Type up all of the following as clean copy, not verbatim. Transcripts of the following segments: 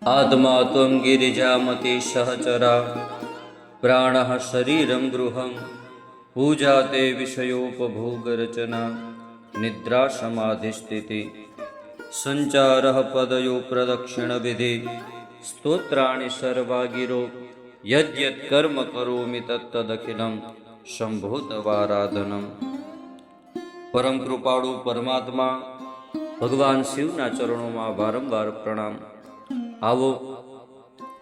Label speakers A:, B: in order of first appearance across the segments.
A: आत्मा त्वं गिरिजामति सहचरा प्राणः शरीरं गृहं पूजा ते विषयोपभोगरचना निद्रा समाधिस्थिति संचारः पदयो प्रदक्षिणविधि स्तोत्राणि सर्वा गिरो यद्यत् कर्म करोमि तत्तदखिलं शंभोतवाराधनम। परम कृपाळु परमात्मा भगवान शिवना चरणों वारंवार प्रणाम। आवो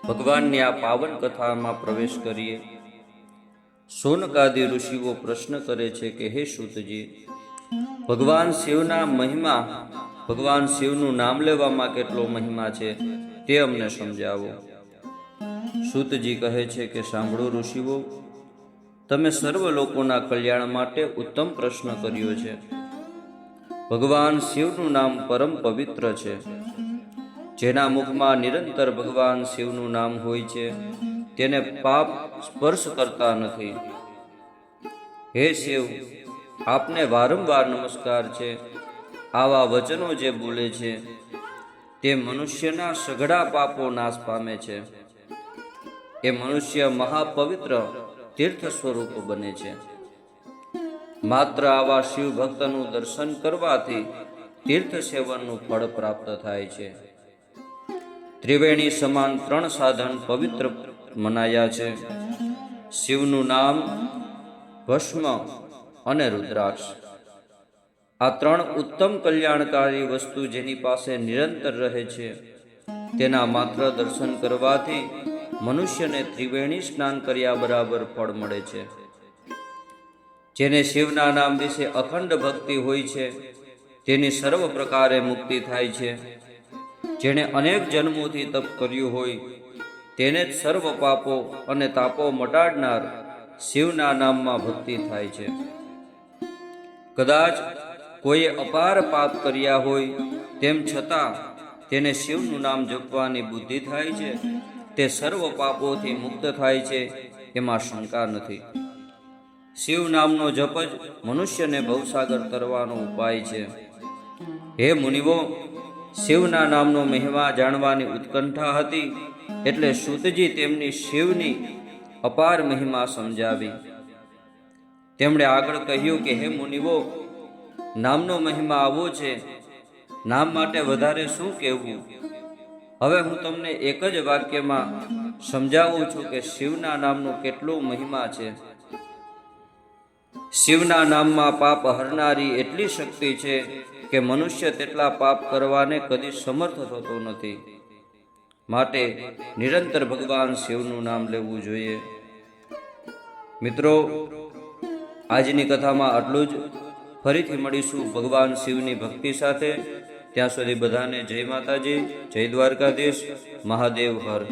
A: भगवाननी आ पावन कथामां प्रवेश करिए। शौनकादि ऋषिओ प्रश्न करे छे के हे सूतजी, भगवान शिवना महिमा, भगवान शिवનું નામ લેવામાં કેટલો મહિમા છે તે અમને સમજાવો। सूतजी કહે છે કે સાંભળો ઋષિઓ, તમે સર્વ લોકોના કલ્યાણ માટે ઉત્તમ પ્રશ્ન કર્યો છે। ભગવાન શિવનું નામ પરમ પવિત્ર છે। જેના મુખમાં નિરંતર ભગવાન શિવનું નામ હોય છે તેને પાપ સ્પર્શ કરતા નથી। હે શિવ, આપને વારંવાર નમસ્કાર છે। આવા વચનો જે બોલે છે તે મનુષ્યના સઘળા પાપો નાશ પામે છે। એ મનુષ્ય મહાપવિત્ર તીર્થ સ્વરૂપ બને છે। માત્ર આવા શિવ ભક્તનું દર્શન કરવાથી તીર્થ સેવનનું ફળ પ્રાપ્ત થાય છે। ત્રિવેણી સમાન ત્રણ સાધન પવિત્ર મનાયા છે: શિવનું નામ, ભસ્મ અને રુદ્રાક્ષ। આ ત્રણ ઉત્તમ કલ્યાણકારી વસ્તુ જેની પાસે નિરંતર રહે છે તેના માત્ર દર્શન કરવાથી મનુષ્યને ત્રિવેણી સ્નાન કર્યા બરાબર ફળ મળે છે। જેને શિવના નામ વિશે અખંડ ભક્તિ હોય છે તેની સર્વ પ્રકારે મુક્તિ થાય છે। જેણે અનેક જન્મોથી તપ કર્યું હોય તેને જ સર્વ પાપો અને તાપો મટાડનાર શિવના નામમાં ભક્તિ થાય છે। કદાચ કોઈએ અપાર પાપ કર્યા હોય તેમ છતાં તેને શિવનું નામ જપવાની બુદ્ધિ થાય છે, તે સર્વ પાપોથી મુક્ત થાય છે, એમાં શંકા નથી। શિવ નામનો જપ જ મનુષ્યને ભવસાગર તરવાનો ઉપાય છે। હે મુનિવો, શિવના નામનો મહિમા જાણવાની ઉત્કંઠા હતી એટલે સૂતજી તેમની શિવની અપાર મહિમા સમજાવી। તેમણે આગળ કહ્યું કે હે મુનિવો, નામનો મહિમા આવો છે, નામ માટે વધારે શું કહેવું। હવે હું તમને એક જ વાક્યમાં સમજાવું છું કે શિવના નામનો કેટલો મહિમા છે। શિવના નામમાં પાપ હરનારી એટલી શક્તિ છે કે મનુષ્ય તેટલા પાપ કરવાને કદી સમર્થ થતો નથી। માટે નિરંતર ભગવાન શિવનું નામ લેવું જોઈએ। મિત્રો, આજની કથામાં આટલું જ। ફરીથી મળીશું ભગવાન શિવની ભક્તિ સાથે। ત્યાં સુધી બધાને જય માતાજી, જય દ્વારકાધીશ, મહાદેવ હર।